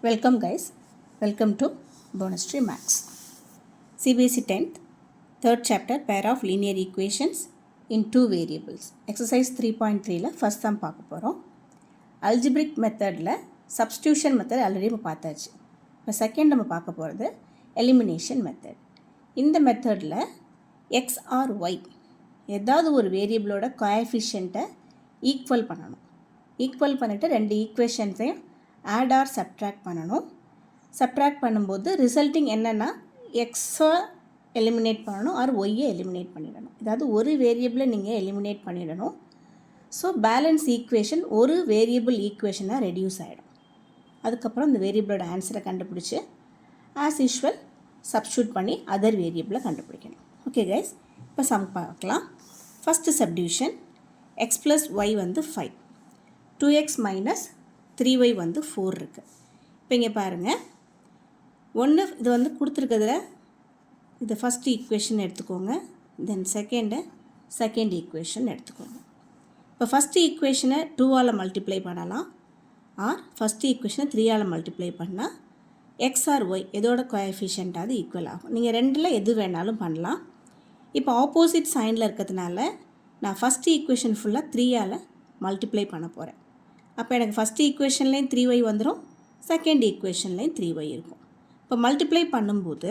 Welcome guys, welcome to Bonus Tree Max. CBSE 10th, 3rd chapter, pair of linear equations in two variables. Exercise 3.3ல first sum பார்க்க போகிறோம். Algebraic methodல substitution method already நம்ம பார்த்தாச்சு. இப்போ second நம்ம பார்க்க போகிறது elimination method. இந்த மெத்தடில் x or y ஏதாவது ஒரு வேரியபிளோட கோஎஃபிஷியண்ட்டை ஈக்குவல் பண்ணணும். ஈக்குவல் பண்ணிவிட்டு ரெண்டு ஈக்குவேஷன்ஸையும் ஆட் ஆர் சப்ட்ராக்ட் பண்ணணும். சப்ட்ராக்ட் பண்ணும்போது ரிசல்ட்டிங் என்னென்னா எக்ஸை எலிமினேட் பண்ணணும் ஆர் ஒய்யை எலிமினேட் பண்ணிடணும். அதாவது ஒரு வேரியபிளை நீங்கள் எலிமினேட் பண்ணிடணும். ஸோ பேலன்ஸ் ஈக்குவேஷன் ஒரு வேரியபிள் ஈக்குவேஷனாக ரெடியூஸ் ஆகிடும். அதுக்கப்புறம் இந்த வேரியபிளோட ஆன்சரை கண்டுபிடிச்சி ஆஸ் யூஷுவல் சப்ஸ்டியூட் பண்ணி அதர் வேரியபிளை கண்டுபிடிக்கணும். ஓகே கைஸ், இப்போ சம் பார்க்கலாம். First subdivision X plus Y வந்து 5, 2x மைனஸ் 3y வந்து 4 இருக்குது. இப்போ இங்கே பாருங்கள், ஒன்று இது வந்து கொடுத்துருக்கிறதுல இது ஃபஸ்ட் ஈக்குவேஷன் எடுத்துக்கோங்க, தென் செகண்ட் ஈக்குவேஷன் எடுத்துக்கோங்க. இப்போ ஃபஸ்ட்டு ஈக்குவேஷனை 2ஆல் மல்டிப்ளை பண்ணலாம், ஆர் ஃபஸ்ட்டு ஈக்குவேஷனை 3ஆல் மல்டிப்ளை பண்ணால் எக்ஸ் ஆர் ஒய் எதோட கோஎஃபிஷியண்ட்டாவது ஈக்குவல் ஆகும். நீங்கள் ரெண்டில் எது வேணாலும் பண்ணலாம். இப்போ ஆப்போசிட் சைனில் இருக்கிறதுனால நான் ஃபஸ்ட்டு ஈக்குவேஷன் ஃபுல்லாக 3ஆல் மல்டிப்ளை பண்ண போகிறேன். அப்போ எனக்கு ஃபஸ்ட் ஈக்குவேஷன்லேயும் 3y வந்துடும், செகண்ட் ஈக்குவேஷன்லேயும் 3y இருக்கும். இப்போ மல்டிப்ளை பண்ணும்போது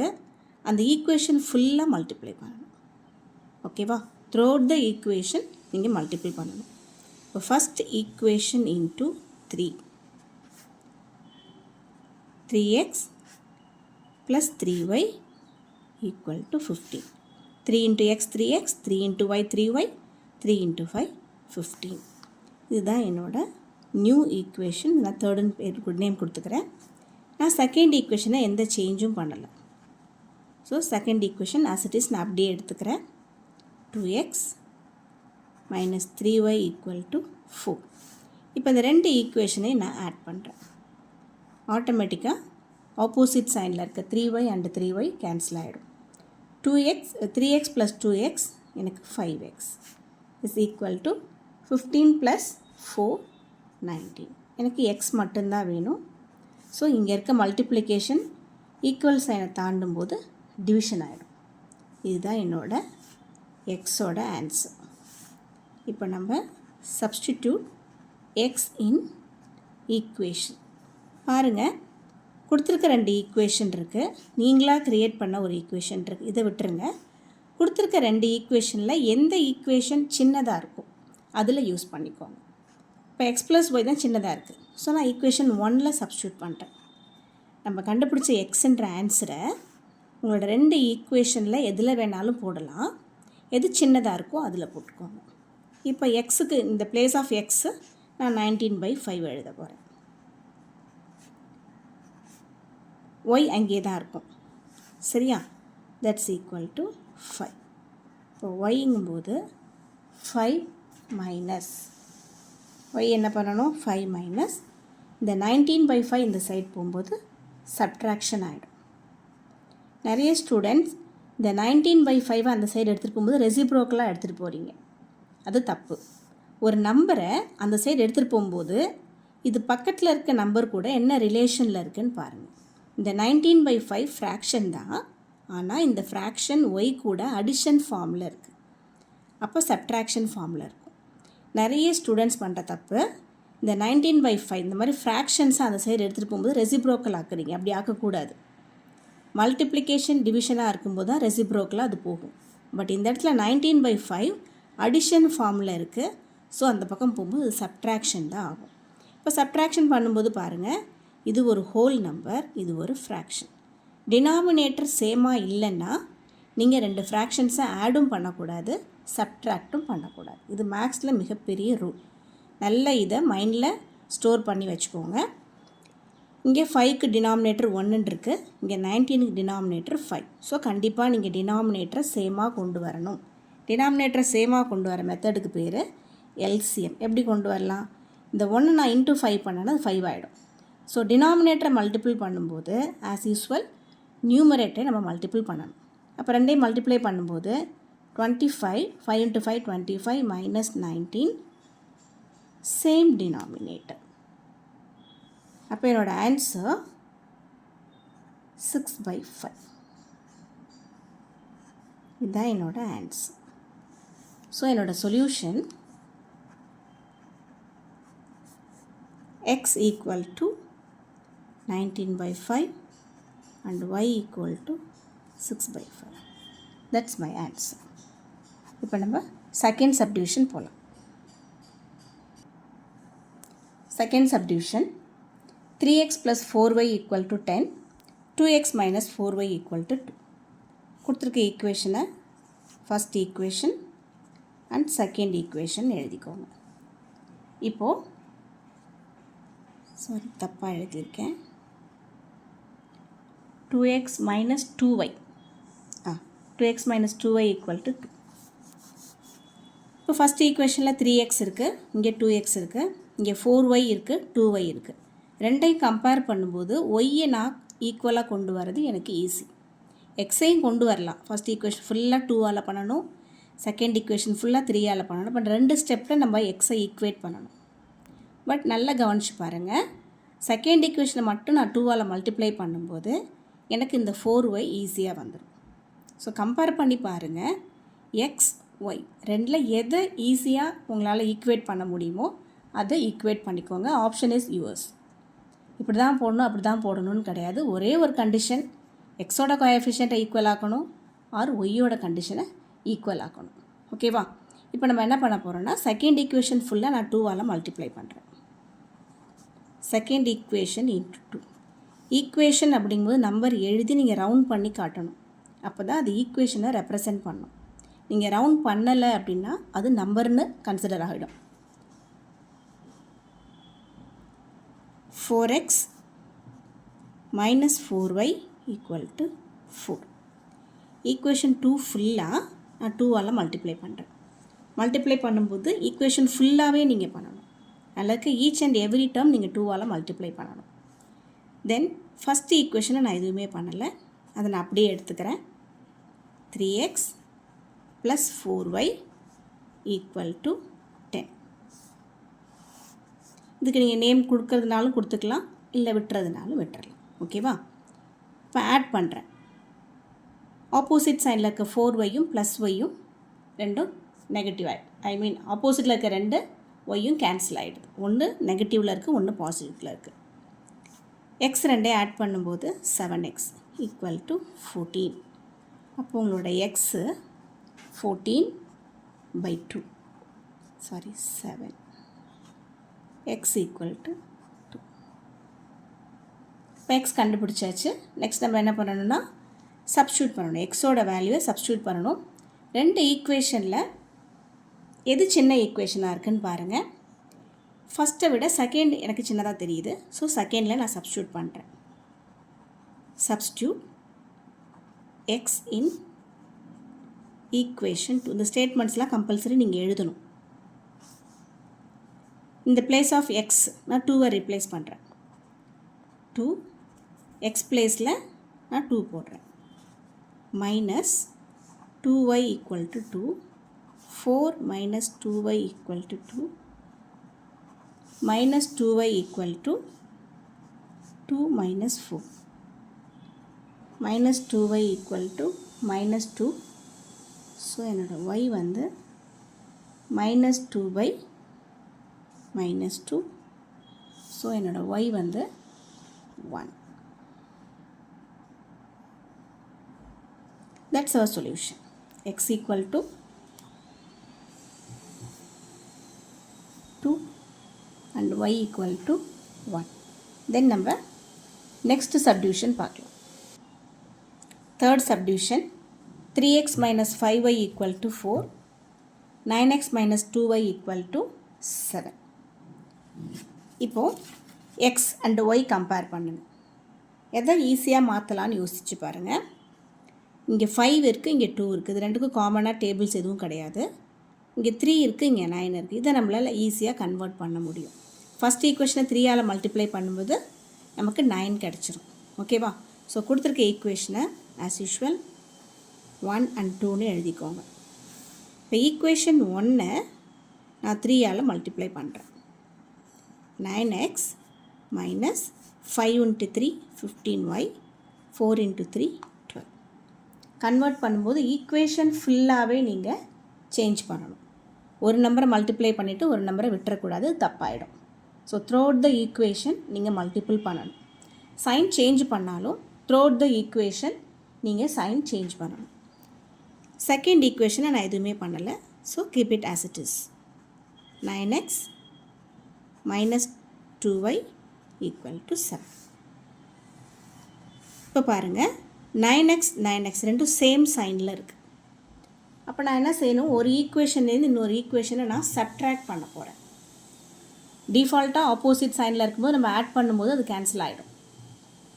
அந்த ஈக்குவேஷன் ஃபுல்லாக மல்டிப்ளை பண்ணணும். ஓகேவா? த்ரூ அவுட் த ஈக்குவேஷன் நீங்கள் மல்டிப்ளை பண்ணணும். இப்போ first equation into 3x plus 3y equal to 15. 3 into x 3x, 3 into y 3y, 3 into 5 15. இதுதான் என்னோட நியூ ஈக்குவேஷன். நான் தேர்டுன்னு பேர் நேம் கொடுத்துக்கிறேன். நான் செகண்ட் ஈக்குவேஷனை எந்த சேஞ்சும் பண்ணலை. So second equation as it is நான் அப்படியே எடுத்துக்கிறேன். 2x minus 3y equal to 4. இப்போ இந்த ரெண்டு ஈக்குவேஷனை நான் ஆட் பண்ணுறேன். ஆட்டோமேட்டிக்காக ஆப்போசிட் சைனில் இருக்க 3y அண்ட் 3y கேன்சல் ஆகிடும். 3x ப்ளஸ் 2x எனக்கு 5x is equal to 15 plus 4 19. எனக்கு எக்ஸ் மட்டும்தான் வேணும். ஸோ இங்கே இருக்க மல்டிப்ளிகேஷன் ஈக்குவல் சைனை தாண்டும் போது டிவிஷன் ஆகிடும். இதுதான் என்னோட எக்ஸோட ஆன்சர். இப்போ நம்ம சப்ஸ்டிடியூட் எக்ஸ் இன் ஈக்குவேஷன். பாருங்கள், கொடுத்துருக்க ரெண்டு ஈக்குவேஷன் இருக்குது, நீங்களாக க்ரியேட் பண்ண ஒரு ஈக்குவேஷன் இருக்குது. இதை விட்டுருங்க. கொடுத்துருக்க ரெண்டு ஈக்குவேஷனில் எந்த ஈக்குவேஷன் சின்னதாக இருக்கும் அதில் யூஸ் பண்ணிக்கோங்க. இப்போ எக்ஸ் ப்ளஸ் ஒய் தான் சின்னதாக இருக்குது. ஸோ நான் ஈக்குவேஷன் 1ல் சப்ஸ்டியூட் பண்ணுறேன். நம்ம கண்டுபிடிச்ச எக்ஸுன்ற ஆன்சரை உங்களோட ரெண்டு ஈக்குவேஷனில் எதில் வேணாலும் போடலாம். எது சின்னதாக இருக்கோ அதில் போட்டுக்கோங்க. இப்போ எக்ஸுக்கு இந்த பிளேஸ் ஆஃப் எக்ஸு நான் 19/5 எழுத போகிறேன். ஒய் அங்கே தான் இருக்கும், சரியா? That's equal to 5. இப்போ ஒய்ங்கும்போது 5 மைனஸ் y என்ன பண்ணணும்? 5 மைனஸ் இந்த 19/5 இந்த சைட் போகும்போது சப்ட்ராக்ஷன் ஆகிடும். நிறைய ஸ்டூடெண்ட்ஸ் இந்த 19/5 அந்த சைடு எடுத்துகிட்டு போகும்போது ரெசிப்ரோக்கலாக எடுத்துகிட்டு போகிறீங்க. அது தப்பு. ஒரு நம்பரை அந்த சைடு எடுத்துகிட்டு போகும்போது இது பக்கத்தில் இருக்க நம்பர் கூட என்ன ரிலேஷனில் இருக்குதுன்னு பாருங்கள். இந்த 19/5 ஃப்ராக்ஷன் தான், ஆனால் இந்த ஃப்ராக்ஷன் y கூட அடிஷன் ஃபார்மில் இருக்குது. அப்போ சப்ட்ராக்ஷன் ஃபார்மில் இருக்கும். நிறைய ஸ்டூடெண்ட்ஸ் பண்ணுற தப்பு, இந்த 19/5 இந்த மாதிரி ஃப்ராக்ஷன்ஸாக அந்த சைடு எடுத்துகிட்டு போகும்போது ரெசிப்ரோக்கல் ஆக்குறீங்க. அப்படி ஆக்கக்கூடாது. மல்டிப்ளிகேஷன் டிவிஷனாக இருக்கும்போது தான் ரெசிப்ரோக்கலாக அது போகும். பட் இந்த இடத்துல 19/5 அடிஷன் ஃபார்மில் இருக்குது. ஸோ அந்த பக்கம் போகும்போது அது சப்ட்ராக்ஷன் தான் ஆகும். இப்போ சப்ட்ராக்ஷன் பண்ணும்போது பாருங்கள், இது ஒரு ஹோல் நம்பர், இது ஒரு ஃப்ராக்ஷன். டினாமினேட்டர் சேமாக இல்லைன்னா நீங்கள் ரெண்டு ஃப்ராக்ஷன்ஸை ஆடும் பண்ணக்கூடாது, சப்ட்ராக்டும் பண்ணக்கூடாது. இது மேக்ஸில் மிகப்பெரிய ரூல். நல்ல இதை மைண்டில் ஸ்டோர் பண்ணி வச்சுக்கோங்க. இங்கே 5க்கு டினாமினேட்டர் 1 இருக்குது, இங்கே 19க்கு டினாமினேட்டர் 5. ஸோ கண்டிப்பாக நீங்கள் டினாமினேட்டரை சேமாக கொண்டு வரணும். டினாமினேட்டரை சேமாக கொண்டு வர மெத்தடுக்கு பேர் எல்சிஎம். எப்படி கொண்டு வரலாம்? இந்த 1 நான் இன்ட்டு 5 பண்ணேன்னா 5 ஆகிடும். ஸோ டினாமினேட்டரை மல்டிபிள் பண்ணும்போது ஆஸ் யூஸ்வல் நியூமரேட்டரை நம்ம மல்டிபிள் பண்ணணும். அப்போ ரெண்டையும் மல்டிப்ளை பண்ணும்போது 25, 5 into 5 25 minus 19, same denominator. அப்போ என்னோட ஆன்சர் 6/5. இதுதான் என்னோட ஆன்சர். ஸோ என்னோட solution x equal to 19/5 and y equal to 6/5. That's my answer. இப்போ நம்ம செகண்ட் சப்டிவிஷன் போகலாம். Second subdivision 3x plus 4y equal to 10, 2x minus 4y equal to 2. கொடுத்துருக்க ஈக்குவேஷனை first equation and second equation எழுதிக்கோங்க. இப்போது தப்பாக எழுதியிருக்கேன். 2x minus 2y 2x minus 2y equal to 2. இப்போ ஃபஸ்ட் ஈக்குவேஷனில் 3x இருக்குது, இங்கே 2x இருக்குது, இங்கே 4y இருக்குது, 2y இருக்குது. ரெண்டையும் கம்பேர் பண்ணும்போது ஒய்யை நான் ஈக்குவலாக கொண்டு வரது எனக்கு ஈஸி. எக்ஸையும் கொண்டு வரலாம். ஃபஸ்ட் ஈக்குவேஷன் ஃபுல்லாக 2ஆல் பண்ணணும், செகண்ட் ஈக்குவேஷன் ஃபுல்லாக 3ஆல் பண்ணணும். பட் 2 ஸ்டெப்பில் நம்ம எக்ஸை ஈக்குவேட் பண்ணணும். பட் நல்லா கவனித்து பாருங்கள், செகண்ட் ஈக்குவேஷனை மட்டும் நான் 2ஆல் மல்டிப்ளை பண்ணும்போது எனக்கு இந்த 4y ஈஸியாக வந்துடும். ஸோ கம்பேர் பண்ணி பாருங்கள், எக்ஸ் ஒய் ரெண்டில் எதை ஈஸியாக உங்களால் ஈக்குவேட் பண்ண முடியுமோ அதை ஈக்குவேட் பண்ணிக்கோங்க. Option is yours. இப்படி தான் போடணும் அப்படி தான் போடணும்னு கிடையாது. ஒரே ஒரு கண்டிஷன், எக்ஸோட கோஎஃபிஷியண்ட்டை ஈக்குவல் ஆக்கணும் ஆர் ஒய்யோட கண்டிஷனை ஈக்குவல் ஆக்கணும். ஓகேவா? இப்போ நம்ம என்ன பண்ண போகிறோம்னா, செகண்ட் ஈக்குவேஷன் ஃபுல்லாக நான் 2ஆல் மல்டிப்ளை பண்ணுறேன். Second equation into 2. ஈக்குவேஷன் அப்படிங்கும்போது நம்பர் எழுதி நீங்கள் ரவுண்ட் பண்ணி காட்டணும். அப்போ தான் அது ஈக்குவேஷனை ரெப்ரசன்ட் பண்ணும். நீங்கள் ரவுண்ட் பண்ணலை அப்படின்னா அது நம்பர்னு கன்சிடர் ஆகிடும். 4x minus 4y equal to 4. Equation 2 ஃபுல்லாக நான் 2ஆல் மல்டிப்ளை பண்ணுறேன். மல்டிப்ளை பண்ணும்போது ஈக்குவேஷன் ஃபுல்லாகவே நீங்கள் பண்ணணும். அதுக்கு ஈச் அண்ட் எவ்ரி டேர்ம் நீங்கள் 2ஆல் மல்டிப்ளை பண்ணணும். தென் ஃபஸ்ட் ஈக்குவேஷனை நான் எதுவுமே பண்ணலை, அதை நான் அப்படியே எடுத்துக்கிறேன். 3x plus 4y equal to 10. இதுக்கு நீங்கள் நேம் கொடுக்கறதுனாலும் கொடுத்துக்கலாம், இல்லை விட்டுறதுனாலும் விட்டுறலாம். ஓகேவா? இப்போ ஆட் பண்ணுறேன். ஆப்போசிட் சைடில் இருக்க 4yயும் ப்ளஸ் ஒய்யும் ரெண்டும் நெகட்டிவ் ஆகிடும். ஆப்போசிட்டில் இருக்க 2 ஒய்யும் கேன்சல் ஆகிடுது. ஒன்று நெகட்டிவில் இருக்குது, ஒன்று பாசிட்டிவில் இருக்குது. எக்ஸ் ரெண்டையும் ஆட் பண்ணும்போது 7x equal to 14. அப்போ உங்களோட எக்ஸு 14/2. 7. x equal to 2. இப்போ எக்ஸ் கண்டுபிடிச்சாச்சு. நெக்ஸ்ட் நம்ம என்ன பண்ணணும்னா சப்ஸ்டியூட் பண்ணணும். எக்ஸோட வேல்யூவை சப்ஸ்டியூட் பண்ணணும். 2 ஈக்குவேஷனில் எது சின்ன ஈக்குவேஷனாக இருக்குதுன்னு பாருங்கள். ஃபஸ்ட்டை விட செகண்ட் எனக்கு சின்னதாக தெரியுது. ஸோ செகண்டில் நான் சப்ஸ்டியூட் பண்ணுறேன். சப்ஸ்டியூட் எக்ஸ் இன் ஈக்குவேஷன் 2. இந்த ஸ்டேட்மெண்ட்ஸ்லாம் கம்பல்சரி நீங்கள் எழுதணும். இந்த பிளேஸ் ஆஃப் எக்ஸ் நான் 2வை ரீப்ளேஸ் பண்ணுறேன். 2 எக்ஸ் பிளேஸில் நான் 2 போடுறேன். Minus 2y equal to 2. 4 minus 2y equal to 2. Minus 2y equal to 2 minus 4. Minus 2y equal to minus 2. So என்னோட y வந்து minus 2 minus 2. ஸோ என்னோட y வந்து 1. That's our solution. X equal to 2 and y equal to 1. Then நம்ம next subdivision பார்க்கலாம். Third subdivision 3x minus 5y equal to 4, 9x minus 2y equal to 7. இப்போது x and y compare பண்ணுங்க. எதை ஈஸியாக மாற்றலான்னு யோசிச்சு பாருங்கள். இங்கே 5 இருக்குது, இங்கே 2 இருக்குது. இது ரெண்டுக்கும் காமனாக டேபிள்ஸ் எதுவும் கிடையாது. இங்கே 3 இருக்குது, இங்கே 9 இருக்குது. இதை நம்மளால் ஈஸியாக கன்வெர்ட் பண்ண முடியும். ஃபஸ்ட் ஈக்குவேஷனை 3ஆல் மல்டிப்ளை பண்ணும்போது நமக்கு 9 கிடச்சிரும். ஓகேவா? ஸோ கொடுத்துருக்க ஈக்குவேஷனை ஆஸ் யூஷுவல் 1 and 2ன்னு எழுதிக்கோங்க. இப்போ ஈக்குவேஷன் 1 நான் 3ஆல் மல்டிப்ளை பண்ணுறேன். 9x minus 5 into 3 15y 4 into 3 12. Convert பண்ணும்போது ஈக்குவேஷன் ஃபுல்லாகவே நீங்கள் சேஞ்ச் பண்ணணும். ஒரு நம்பரை மல்டிப்ளை பண்ணிவிட்டு ஒரு நம்பரை விட்டுறக்கூடாது, தப்பாயிடும். ஸோ த்ரோட் த ஈக்குவேஷன் நீங்கள் மல்டிபிள் பண்ணணும். சைன் சேஞ்ச் பண்ணாலும் த்ரோட் த ஈக்குவேஷன் நீங்கள் சைன் சேஞ்ச் பண்ணணும். செகண்ட் ஈக்குவேஷனை நான் எதுவுமே பண்ணலை. So keep it as it is. 9x minus 2y equal to 7. இப்போ பாருங்கள், 9x ரெண்டும் சேம் சைனில் இருக்குது. அப்போ நான் என்ன செய்யணும், ஒரு ஈக்குவேஷன்லேருந்து இன்னொரு ஈக்குவேஷனை நான் சப்ட்ராக்ட் பண்ண போகிறேன். டிஃபால்ட்டாக ஆப்போசிட் சைனில் இருக்கும்போது நம்ம ஆட் பண்ணும்போது அது கேன்சல் ஆகிடும்.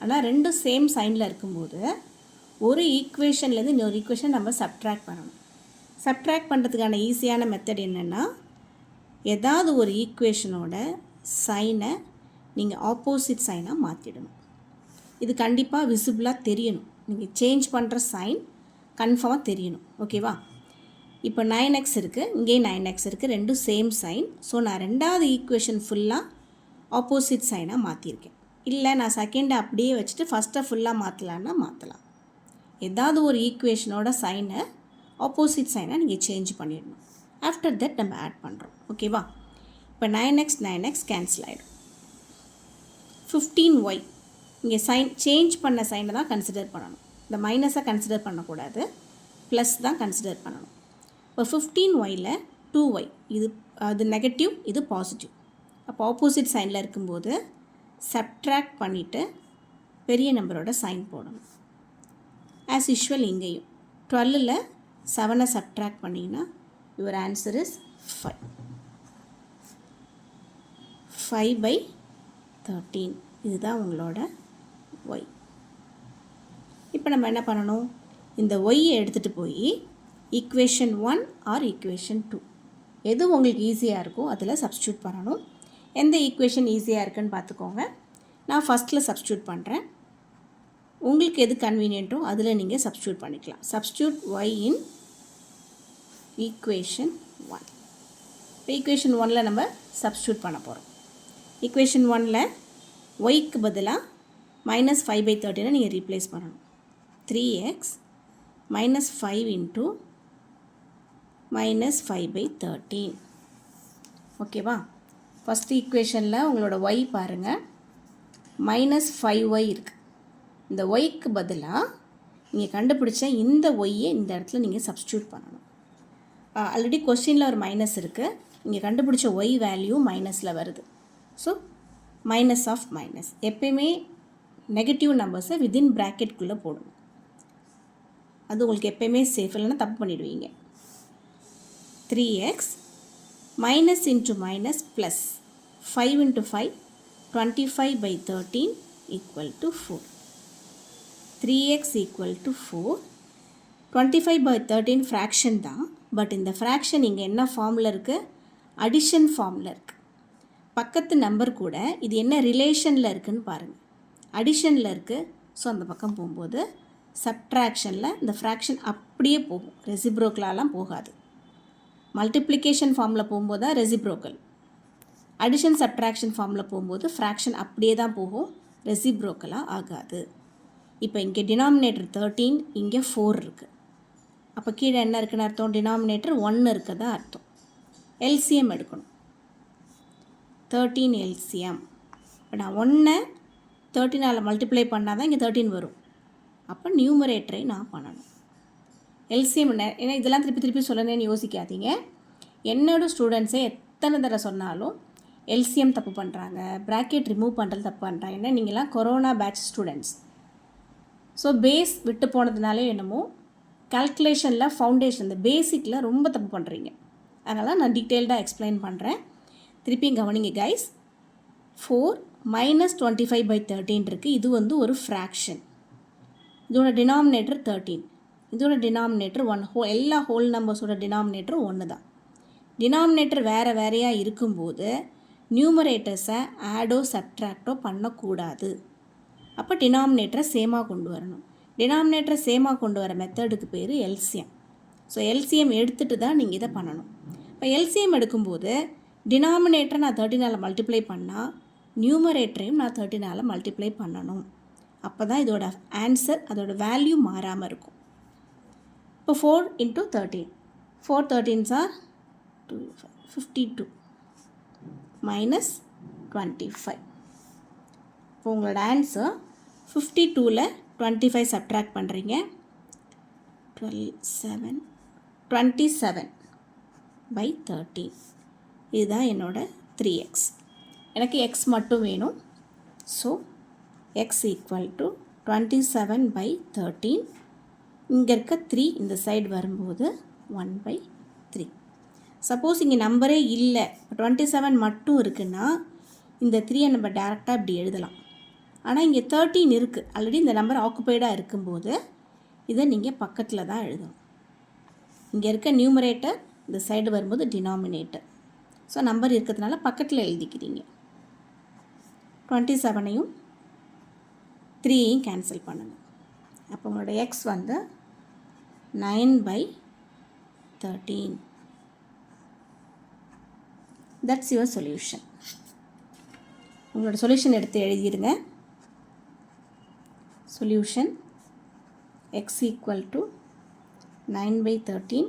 ஆனால் ரெண்டும் சேம் சைனில் இருக்கும்போது ஒரு ஈக்குவேஷன்லேருந்து இன்னொரு ஈக்குவேஷன் நம்ம சப்ட்ராக்ட் பண்ணணும். சப்ட்ராக்ட் பண்ணுறதுக்கான ஈஸியான மெத்தட் என்னென்னா, ஏதாவது ஒரு ஈக்குவேஷனோட சைனை நீங்கள் ஆப்போசிட் சைனாக மாற்றிடணும். இது கண்டிப்பாக விசிபிளாக தெரியணும். நீங்கள் சேஞ்ச் பண்ணுற சைன் கன்ஃபார்மாக தெரியணும். ஓகேவா? இப்போ 9x இருக்குது, இங்கேயும் 9x இருக்குது, ரெண்டும் சேம் சைன். ஸோ நான் ரெண்டாவது ஈக்குவேஷன் ஃபுல்லாக ஆப்போசிட் சைனாக மாற்றிருக்கேன். இல்லை நான் செகண்டை அப்படியே வச்சுட்டு ஃபஸ்ட்டை ஃபுல்லாக மாற்றலான்னா மாற்றலாம். ஏதாவது ஒரு ஈக்குவேஷனோட சைனை ஆப்போசிட் சைனாக நீங்கள் சேஞ்ச் பண்ணிடணும். ஆஃப்டர் தட் நம்ம ஆட் பண்ணுறோம். ஓகேவா? இப்போ 9x கேன்சல் ஆகிடும். 15y இங்கே சைன் சேஞ்ச் பண்ண சைனை தான் கன்சிடர் பண்ணணும். இந்த மைனஸை கன்சிடர் பண்ணக்கூடாது, ப்ளஸ் தான் கன்சிடர் பண்ணணும். இப்போ 15yயில் 2y, இது நெகட்டிவ், இது பாசிட்டிவ். அப்போ ஆப்போசிட் சைனில் இருக்கும்போது சப்ட்ராக்ட் பண்ணிவிட்டு பெரிய நம்பரோட சைன் போடணும். ஆஸ் யூஷுவல் இங்கேயும் 12ல் 7 சப்ட்ராக்ட் பண்ணிங்கன்னா யுவர் ஆன்சர் இஸ் 5. 5/13 இதுதான் உங்களோட y. இப்போ நம்ம என்ன பண்ணணும், இந்த ஒய்யை எடுத்துகிட்டு போய் ஈக்குவேஷன் 1 ஆர் ஈக்குவேஷன் 2 எது உங்களுக்கு ஈஸியாக இருக்கோ அதில் சப்ஸ்டியூட் பண்ணணும். எந்த ஈக்குவேஷன் ஈஸியாக இருக்குன்னு பார்த்துக்கோங்க. நான் ஃபஸ்ட்டில் சப்ஸ்டியூட் பண்ணுறேன். உங்களுக்கு எது கன்வீனியன்ட்டோ அதில் நீங்கள் சப்ஸ்டியூட் பண்ணிக்கலாம். சப்ஸ்டியூட் y இன் ஈக்குவேஷன் 1. இப்போ ஈக்குவேஷன் 1ல் நம்ம சப்ஸ்டியூட் பண்ண போகிறோம். ஈக்குவேஷன் 1ல் ஒய்க்கு பதிலாக -5/13 நீங்கள் ரீப்ளேஸ் பண்ணணும். 3x -5 into -5/13. ஓகேவா? ஃபஸ்ட் ஈக்குவேஷனில் உங்களோட y பாருங்கள், -5y இருக்குது. இந்த ஒய்க்கு பதிலாக நீங்கள் கண்டுபிடிச்ச இந்த ஒய்யை இந்த இடத்துல நீங்கள் சப்ஸ்டியூட் பண்ணணும். ஆல்ரெடி கொஸ்டினில் ஒரு மைனஸ் இருக்குது, இங்கே கண்டுபிடிச்ச ஒய் வேல்யூ மைனஸில் வருது. So minus of minus. எப்பயுமே நெகட்டிவ் நம்பர்ஸை வித்தின் ப்ராக்கெட்குள்ளே போடணும். அது உங்களுக்கு எப்பயுமே சேஃப், இல்லைன்னா தப்பு பண்ணிவிடுவீங்க. 3x minus into minus plus 5 into 5 25/13 equal to 4. 3x equal to 4. 25/13 fraction தான், பட் இந்த ஃப்ராக்ஷன் இங்கே என்ன ஃபார்மில் இருக்குது, அடிஷன் ஃபார்மில் இருக்குது. பக்கத்து நம்பர் கூட இது என்ன ரிலேஷனில் இருக்குதுன்னு பாருங்கள். அடிஷனில் இருக்குது. ஸோ அந்த பக்கம் போகும்போது சப்ட்ராக்ஷனில் இந்த ஃப்ராக்ஷன் அப்படியே போகும், ரெசிப்ரோக்கலாலாம் போகாது. மல்டிப்ளிகேஷன் ஃபார்மில் போகும்போது தான் ரெசிப்ரோக்கல். அடிஷன் சப்ட்ராக்ஷன் ஃபார்மில் போகும்போது ஃப்ராக்ஷன் அப்படியே தான் போகும், ரெசிப்ரோக்கலாக ஆகாது. இப்போ இங்கே டினாமினேட்டர் 13, இங்கே 4 இருக்குது. அப்போ கீழே என்ன இருக்குன்னு அர்த்தம், டினாமினேட்டர் 1 இருக்குதான் அர்த்தம். எல்சிஎம் எடுக்கணும். 13 எல்சிஎம். இப்போ நான் 1 13ஆல் மல்டிப்ளை பண்ணால் தான் இங்கே 13 வரும். அப்போ நியூமரேட்டரை நான் பண்ணணும். எல்சிஎம் ஏன்னா இதெல்லாம் திருப்பி சொல்லணும்னு யோசிக்காதீங்க. என்னோடய ஸ்டூடெண்ட்ஸே எத்தனை தடவை சொன்னாலும் எல்சிஎம் தப்பு பண்ணுறாங்க, ப்ராக்கெட் ரிமூவ் பண்ணுறது தப்பு பண்ணுறாங்க. ஏன்னா நீங்களாம் corona batch students. So base விட்டு போனதுனாலே என்னமோ கால்குலேஷனில் ஃபவுண்டேஷன் இந்த பேசிக்கில் ரொம்ப தப்பு பண்ணுறீங்க. அதனால் நான் டீட்டெயில்டாக எக்ஸ்பிளைன் பண்ணுறேன். திருப்பியும் கவனிங்க கைஸ். 4 - 25/13 இருக்குது. இது வந்து ஒரு ஃப்ராக்ஷன். இதோட டினாமினேட்டர் 13, இதோட டினாமினேட்டர் 1. எல்லா ஹோல் நம்பர்ஸோட டினாமினேட்டரும் 1 தான். டினாமினேட்டர் வேறையாக இருக்கும்போது நியூமரேட்டர்ஸை ஆடோ சப்ட்ராக்டோ பண்ணக்கூடாது. அப்போ டினாமினேட்டரை சேமாக கொண்டு வரணும். டினாமினேட்டரை சேமாக கொண்டு வர மெத்தடுக்கு பேர் எல்சிஎம். ஸோ எல்சிஎம் எடுத்துகிட்டு தான் நீங்கள் இதை பண்ணணும். இப்போ எல்சிஎம் எடுக்கும்போது டினாமினேட்டரை நான் 13ஆல் மல்டிப்ளை பண்ணால் நியூமரேட்டரையும் நான் 13ஆல் மல்டிப்ளை பண்ணணும். அப்போ தான் இதோட ஆன்சர் அதோட வேல்யூ மாறாமல் இருக்கும். இப்போ 4 into 13, 4 13s are 52 minus 25. இப்போ உங்களோட ஆன்சர் 52ல் 25 சப்ட்ராக்ட் பண்ணுறீங்க, 27 by 13. இதுதான் என்னோட 3x. எனக்கு x மட்டும் வேணும். So x equal to 27 by 13. இங்கே இருக்க 3 இந்த சைடு வரும்போது 1/3. சப்போஸ் இங்கே நம்பரே இல்லை, 27 மட்டும் இருக்குன்னா இந்த 3 நம்ம டேரெக்டாக இப்படி எழுதலாம். ஆனால் இங்கே 13 இருக்குது, ஆல்ரெடி இந்த நம்பர் ஆக்குபைடாக இருக்கும்போது இதை நீங்கள் பக்கத்தில் தான் எழுதணும். இங்கே இருக்க நியூமரேட்டர் இந்த சைடு வரும்போது டினாமினேட்டர். ஸோ நம்பர் இருக்கிறதுனால பக்கத்தில் எழுதிக்கிறீங்க. 27ஐயும் 3ஐயும் கேன்சல் பண்ணுங்கள். அப்போ உங்களோட எக்ஸ் வந்து 9/13. That's your solution. உங்களோட சொல்யூஷன் எடுத்து எழுதிடுங்க. Solution x equal to 9/13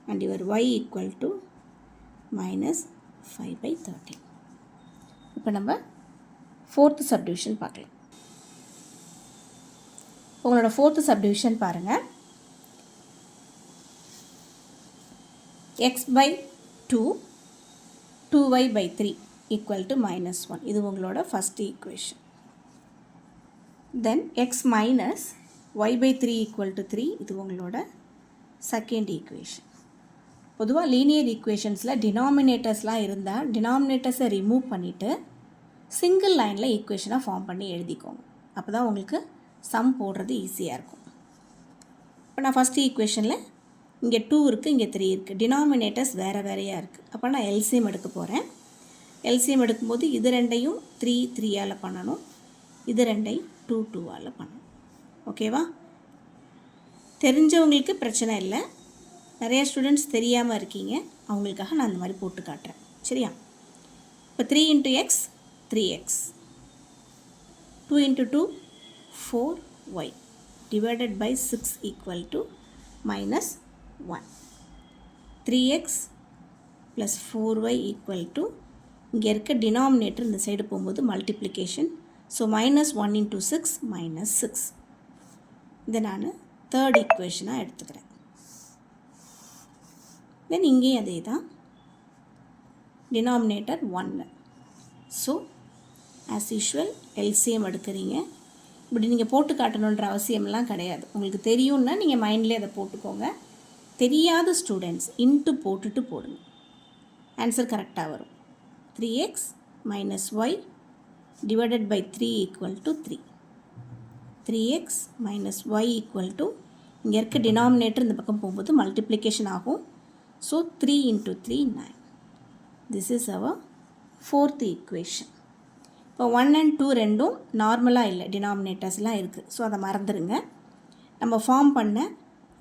and your y equal to minus 5/13. இப்போ நம்ம ஃபோர்த்து சப்டிவிஷன் பார்க்கலாம். உங்களோட ஃபோர்த்து சப்டிவிஷன் பாருங்கள். x/2 2y/3 equal to -1. இது உங்களோட first equation. Then x minus y/3 equal to 3. இது உங்களோட செகண்ட் ஈக்குவேஷன். பொதுவாக லீனியர் ஈக்குவேஷன்ஸில் டினாமினேட்டர்ஸ்லாம் இருந்தால் டினாமினேட்டர்ஸை ரிமூவ் பண்ணிவிட்டு சிங்கிள் லைனில் ஈக்குவேஷனாக ஃபார்ம் பண்ணி எழுதிக்கோங்க. அப்போ தான் உங்களுக்கு சம் போடுறது ஈஸியாக இருக்கும். இப்போ நான் ஃபஸ்ட்டு ஈக்குவேஷனில் இங்கே 2 இருக்குது, இங்கே 3 இருக்குது. டினாமினேட்டர்ஸ் வேறு வேறையாக இருக்குது. அப்போ நான் எல்சிஎம் எடுக்க போகிறேன். எல்சிஎம் எடுக்கும்போது இது ரெண்டையும் 3 3ஆல் பண்ணணும், இது ரெண்டையும் 2 2ஆல் பண்ணணும். ஓகேவா? தெரிஞ்சவங்களுக்கு பிரச்சனை இல்லை. நிறைய ஸ்டூடெண்ட்ஸ் தெரியாமல் இருக்கீங்க, அவங்களுக்காக நான் அந்த மாதிரி போட்டு காட்டுறேன். சரியா? இப்போ 3 into x 3x, 2 into 2 4y divided by 6 equal to minus 1. 3x plus 4y equal to, இங்கே இருக்க டினாமினேட்டர் இந்த சைடு போகும்போது multiplication. So minus 1 into 6 minus 6. இதை நான் தேர்ட் ஈக்குவேஷனாக எடுத்துக்கிறேன். தென் இங்கேயும் அதே தான், denominator 1. So as usual LCM எடுக்கிறீங்க. இப்படி நீங்கள் போட்டு காட்டணுன்ற அவசியம்லாம் கிடையாது. உங்களுக்கு தெரியும்னா நீங்கள் மைண்ட்லேயே அதை போட்டுக்கோங்க. தெரியாத ஸ்டூடெண்ட்ஸ் இன்ட்டு போட்டுட்டு போடுங்க, ஆன்சர் கரெக்டாக வரும். 3x minus y divided by 3 equal to 3. 3x minus y equal to, இங்கே இருக்க டினாமினேட்டர் இந்த பக்கம் போகும்போது மல்டிப்ளிகேஷன் ஆகும். So 3 into 3 9. This is our fourth equation. இப்போ 1 and 2 ரெண்டும் நார்மலாக இல்லை, டினாமினேட்டர்ஸ்லாம் இருக்குது. ஸோ அதை மறந்துடுங்க. நம்ம ஃபார்ம் பண்ண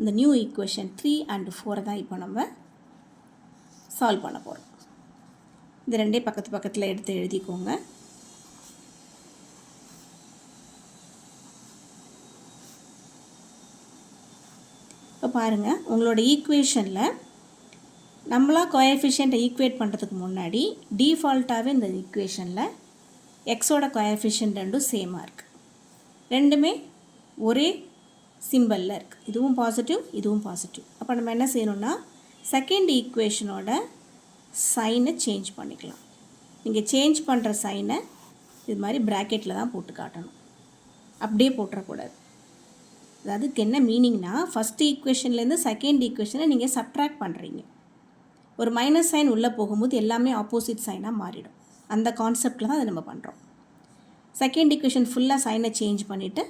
இந்த நியூ ஈக்குவேஷன் 3 and 4 தான் இப்போ நம்ம சால்வ் பண்ண போகிறோம். இது ரெண்டே பக்கத்து பக்கத்தில் எடுத்து எழுதிக்கோங்க. இப்போ பாருங்கள், உங்களோட ஈக்குவேஷனில் நம்மளாக கோஎஃபிஷியண்ட்டை ஈக்குவேட் பண்ணுறதுக்கு முன்னாடி டிஃபால்ட்டாகவே இந்த ஈக்குவேஷனில் எக்ஸோட கோஎஃபிஷியன்ட் ரெண்டும் சேமாக இருக்குது. ரெண்டுமே ஒரே சிம்பலில் இருக்குது. இதுவும் பாசிட்டிவ், இதுவும் பாசிட்டிவ். அப்போ நம்ம என்ன செய்யணும்னா செகண்ட் ஈக்குவேஷனோட சைனை சேஞ்ச் பண்ணிக்கலாம். நீங்கள் சேஞ்ச் பண்ணுற சைனை இது மாதிரி ப்ராக்கெட்டில் தான் போட்டு காட்டணும், அப்படியே போட்டுறக்கூடாது. அதுக்கு என்ன மீனிங்னா, ஃபஸ்ட் ஈக்குவேஷன்லேருந்து செகண்ட் ஈக்குவேஷனை நீங்கள் சப்ட்ராக்ட் பண்ணுறீங்க. ஒரு மைனஸ் சைன் உள்ளே போகும்போது எல்லாமே ஆப்போசிட் சைனாக மாறிடும். அந்த கான்செப்டில் தான் அதை நம்ம பண்ணுறோம். செகண்ட் ஈக்குவேஷன் ஃபுல்லாக சைனை சேஞ்ச் பண்ணிவிட்டு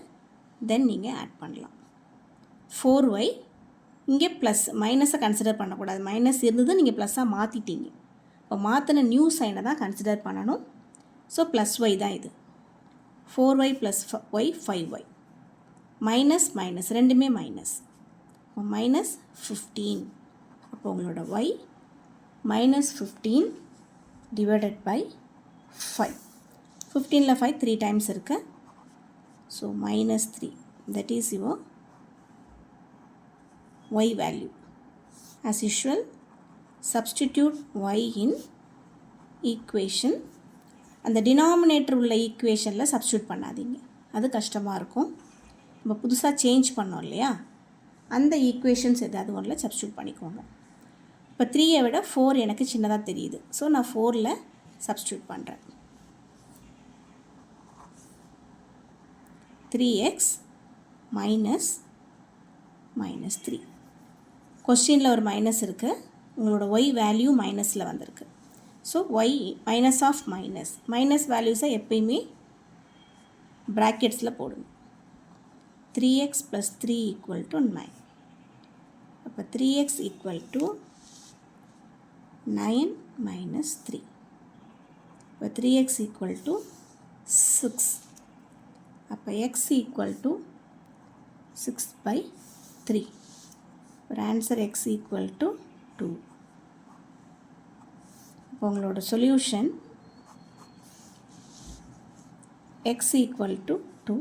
தென் நீங்கள் ஆட் பண்ணலாம். 4y இங்கே ப்ளஸ், மைனஸை கன்சிடர் பண்ணக்கூடாது. மைனஸ் இருந்தது, நீங்கள் ப்ளஸ்ஸாக மாற்றிட்டீங்க. இப்போ மாற்றின நியூ சைனை தான் கன்சிடர் பண்ணணும். ஸோ ப்ளஸ் ஒய் தான் இது. 4y plus Y 5y. Minus minus ரெண்டுமே மைனஸ். இப்போ minus 15. அப்போ உங்களோட y minus 15 divided by 5. 15ல் 5 3 times இருக்குது. So minus 3, that is your y value. As usual, substitute y in equation. அந்த டினாமினேட்டர் உள்ள ஈக்குவேஷனில் சப்ஸ்டியூட் பண்ணாதீங்க, அது கஷ்டமாக இருக்கும். நம்ம புதுசாக சேஞ்ச் பண்ணோம் இல்லையா, அந்த ஈக்குவேஷன்ஸ் ஏதாவது ஒன்றில் சப்ஸ்டியூட் பண்ணிக்கோங்க. இப்போ 3ஐ விட 4 எனக்கு சின்னதாக தெரியுது. ஸோ நான் 4ல் சப்ஸ்டியூட் பண்ணுறேன். 3x minus minus 3. கொஸ்டினில் ஒரு மைனஸ் இருக்குது, உங்களோட ஒய் வேல்யூ மைனஸில் வந்திருக்கு. So y minus of minus, minus வேல்யூஸை எப்பயுமே ப்ராக்கெட்ஸில் போடுங்க. 3x + 3 = 9. அப்போ 3x = 9 minus 3. இப்போ 3x = 6. அப்போ x = 6/3. ஒரு ஆன்சர் x = 2. இப்போ உங்களோட solution x = 2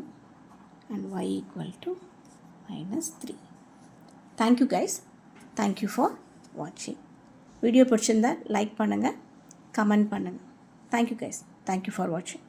and y = -3. Thank you guys. Thank you for watching. Video பிடிச்சிருந்தா லைக் பண்ணுங்கள், கமெண்ட் பண்ணுங்கள். Thank you guys. Thank you for watching.